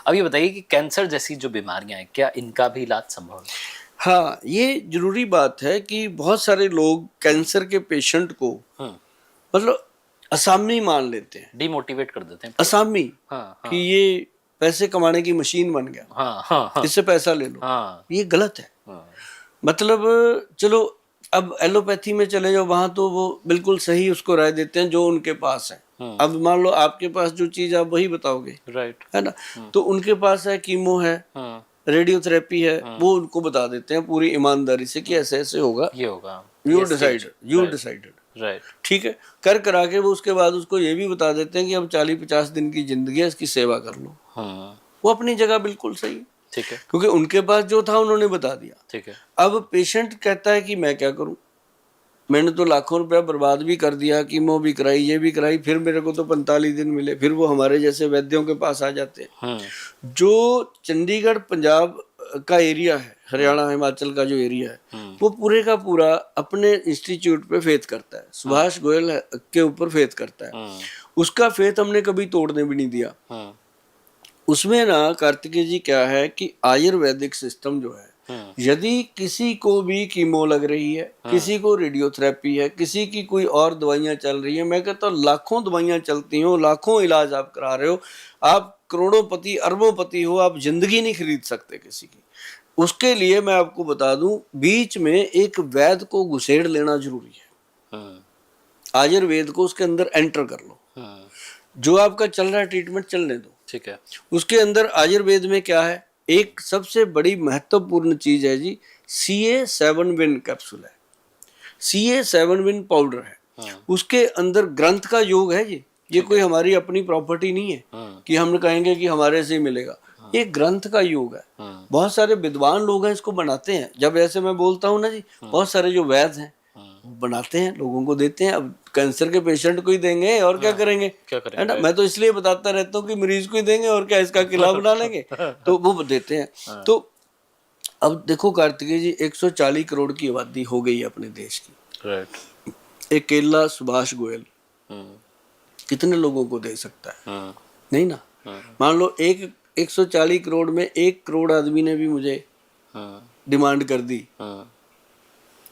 अब ये बताइए कि कैंसर जैसी जो बीमारियां हैं, क्या इनका भी इलाज संभव है? हाँ, ये जरूरी बात है कि बहुत सारे लोग कैंसर के पेशेंट को मतलब असामी मान लेते हैं, डिमोटिवेट कर देते हैं पूरा। असामी, हाँ कि हाँ ये पैसे कमाने की मशीन बन गया, हाँ हाँ हाँ इससे पैसा ले लो। हाँ ये गलत है। हाँ मतलब चलो, अब एलोपैथी में चले जाओ, वहां तो वो बिल्कुल सही उसको राय देते हैं जो उनके पास है। अब मान लो आपके पास जो चीज आप वही बताओगे, राइट। है ना। तो उनके पास है कीमो है, रेडियोथेरेपी है, वो उनको बता देते हैं पूरी ईमानदारी से कि ऐसे ऐसे होगा, ये होगा, यू ये डिसाइडेड, यू डिसाइडेड। राइट। ठीक है, कर करा के वो उसके बाद उसको ये भी बता देते हैं कि अब 40-50 दिन की जिंदगी है, इसकी सेवा कर लो। वो अपनी जगह बिल्कुल सही है, ठीक है, क्योंकि उनके पास जो था उन्होंने बता दिया। ठीक है। अब पेशेंट कहता है कि मैं क्या करूं, मैंने तो लाखों रुपया बर्बाद भी कर दिया, कीमो भी कराई, ये भी कराई, फिर मेरे को तो 45 दिन मिले। फिर वो हमारे जैसे वैद्यों के पास आ जाते हैं। जो चंडीगढ़ पंजाब का एरिया है, हरियाणा हिमाचल का जो एरिया है, वो पूरे का पूरा अपने इंस्टीट्यूट पे फेथ करता है, सुभाष गोयल के ऊपर फेथ करता है। उसका फेथ हमने कभी तोड़ने भी नहीं दिया। उसमें ना कार्तिकेय जी क्या है कि आयुर्वेदिक सिस्टम जो है, यदि किसी को भी कीमो लग रही है, किसी को रेडियोथेरेपी है, किसी की कोई और दवाइयां चल रही है, मैं कहता हूँ लाखों दवाइयां चलती हो, लाखों इलाज आप करा रहे हो, आप करोड़ोंपति अरबोंपति हो, आप जिंदगी नहीं खरीद सकते किसी की। उसके लिए मैं आपको बता दूं, बीच में एक वैद्य को घुसेड़ लेना जरूरी है। आयुर्वेद को उसके अंदर एंटर कर लो, जो आपका चल रहा है ट्रीटमेंट चलने दो, ठीक है। उसके अंदर आयुर्वेद में क्या है, एक सबसे बड़ी महत्वपूर्ण चीज है जी, CA7 विन कैप्सूल है, CA7 विन पाउडर है। उसके अंदर ग्रंथ का योग है जी, ये कोई हमारी अपनी प्रॉपर्टी नहीं है कि हम कहेंगे कि हमारे से ही मिलेगा। ये ग्रंथ का योग है। बहुत सारे विद्वान लोग हैं इसको बनाते हैं। जब ऐसे मैं बोलता हूँ ना जी, बहुत सारे जो वैद्य हैं बनाते हैं, लोगों को देते हैं। अब कैंसर के पेशेंट को ही देंगे और क्या करेंगे, है ना। मैं तो इसलिए बताता रहता हूँ कि मरीज को ही देंगे और क्या इसका किला बना लेंगे, तो वो देते हैं। तो अब देखो कार्तिकेय जी, 140 करोड़ की आबादी हो गई है अपने देश की। राइट। एक केला सुभाष गोयल कितने लोगों को दे सकता है? नहीं ना। मान लो 140 करोड़ में 1 करोड़ आदमी ने भी मुझे डिमांड कर दी,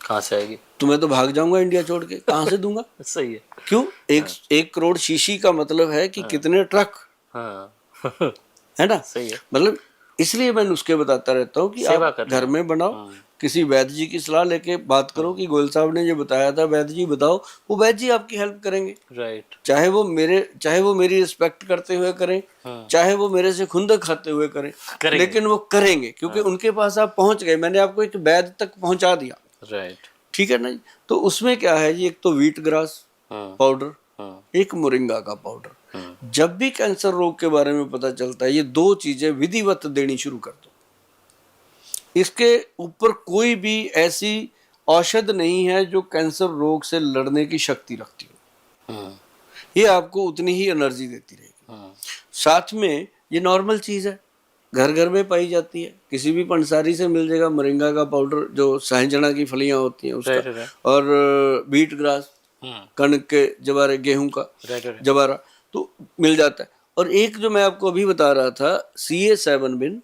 कहाँ से आएगी? तो मैं तो भाग जाऊंगा इंडिया छोड़ के, कहाँ से दूंगा? सही है। क्यों? एक करोड़ शीशी का मतलब है कि कितने ट्रक, है ना। सही है। मतलब इसलिए मैं नुस्खे बताता रहता हूँ कि आप घर में बनाओ, किसी वैद्य जी की सलाह लेके बात करो कि गोयल साहब ने ये बताया था, वैद्य जी बताओ, वो वैद्य जी आपकी हेल्प करेंगे। राइट। चाहे वो मेरी रिस्पेक्ट करते हुए करें, चाहे वो मेरे से खुंदक खाते हुए करें, लेकिन वो करेंगे, क्योंकि उनके पास आप पहुंच गए, मैंने आपको एक वैद्य तक पहुंचा दिया। राइट। ठीक है ना जी। तो उसमें क्या है जी, एक तो व्हीट ग्रास पाउडर, एक मोरिंगा का पाउडर। जब भी कैंसर रोग के बारे में पता चलता है, ये 2 चीजें विधिवत देनी शुरू कर दो। इसके ऊपर कोई भी ऐसी औषध नहीं है जो कैंसर रोग से लड़ने की शक्ति रखती हो। ये आपको उतनी ही एनर्जी देती रहेगी। साथ में ये नॉर्मल चीज है, घर घर में पाई जाती है, किसी भी पंसारी से मिल जाएगा मोरिंगा का पाउडर, जो सहजना की फलियां होती हैं उसका, और व्हीट ग्रास, कणक के जवारे, गेहूं का जवारा, तो मिल जाता है। और एक जो मैं आपको अभी बता रहा था, CA7 बिन,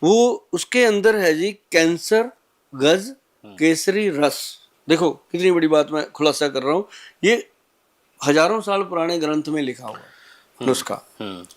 वो उसके अंदर है जी कैंसर गज केसरी रस। देखो कितनी बड़ी बात मैं खुलासा कर रहा हूँ, ये हजारों साल पुराने ग्रंथ में लिखा हुआ है नुस्खा।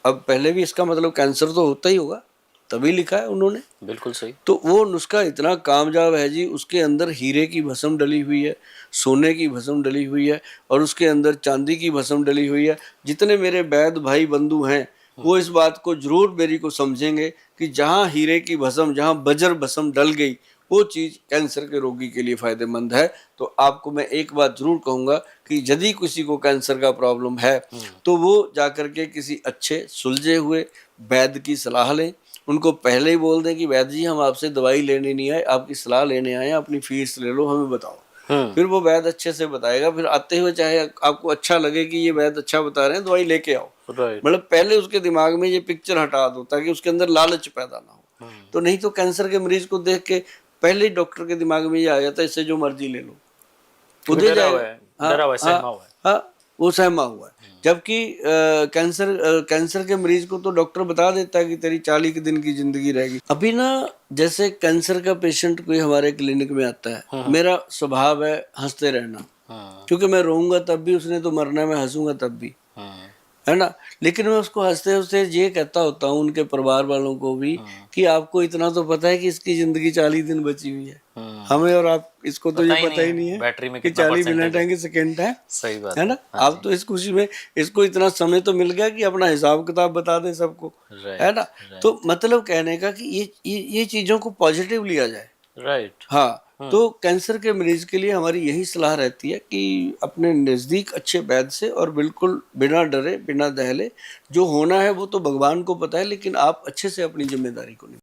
अब पहले भी इसका मतलब कैंसर तो होता ही होगा, तभी लिखा है उन्होंने। बिल्कुल सही। तो वो नुस्खा इतना कामयाब है जी, उसके अंदर हीरे की भस्म डली हुई है, सोने की भस्म डली हुई है, और उसके अंदर चांदी की भस्म डली हुई है। जितने मेरे वैद्य भाई बंधु हैं वो इस बात को जरूर मेरी को समझेंगे कि जहाँ हीरे की भस्म, जहाँ बजर भस्म डल गई, वो चीज कैंसर के रोगी के लिए फायदेमंद है। तो आपको मैं एक बात जरूर कहूंगा कि यदि किसी को कैंसर का प्रॉब्लम है तो वो जाकर के किसी अच्छे सुलझे हुए वैद्य की सलाह लें। उनको पहले ही बोल दें कि वैद्य जी हम आपसे दवाई लेने नहीं आए, आपकी सलाह लेने आए, अपनी फीस ले लो, हमें बताओ। फिर वो वैद्य अच्छे से बताएगा। फिर आते हुए चाहे आपको अच्छा लगे कि ये वैद्य अच्छा बता रहे हैं, दवाई लेके आओ। मतलब पहले उसके दिमाग में ये पिक्चर हटा दो ताकि उसके अंदर लालच पैदा ना हो। तो नहीं तो कैंसर के मरीज को देख के पहले ही डॉक्टर के दिमाग में ये आ जाता है इससे जो मर्जी ले लो, वो दे जाएगा। हाँ, वो सहमा हुआ है। जबकि कैंसर के मरीज को तो डॉक्टर बता देता है कि तेरी 40 दिन की जिंदगी रहेगी। अभी ना जैसे कैंसर का पेशेंट कोई हमारे क्लिनिक में आता है, मेरा स्वभाव है हंसते रहना, क्योंकि मैं रोऊंगा तब भी, उसने तो मरना है, मैं हंसूंगा तब भी, है ना। लेकिन मैं उसको हंसते हंसते ये कहता होता हूँ उनके परिवार वालों को भी कि आपको इतना तो पता है कि इसकी जिंदगी 40 दिन बची हुई है। हमें और आप इसको तो ये पता ही नहीं है बैटरी में कि 40 मिनट है कि सेकंड है। सही बात है ना। आप तो इस खुशी में, इसको इतना समय तो मिल गया कि अपना हिसाब किताब बता दे सबको, है ना। तो मतलब कहने का कि ये चीजों को पॉजिटिव लिया जाए। राइट। हाँ, तो कैंसर के मरीज के लिए हमारी यही सलाह रहती है कि अपने नज़दीक अच्छे वैद्य से, और बिल्कुल बिना डरे बिना दहले, जो होना है वो तो भगवान को पता है, लेकिन आप अच्छे से अपनी जिम्मेदारी को निभाएं।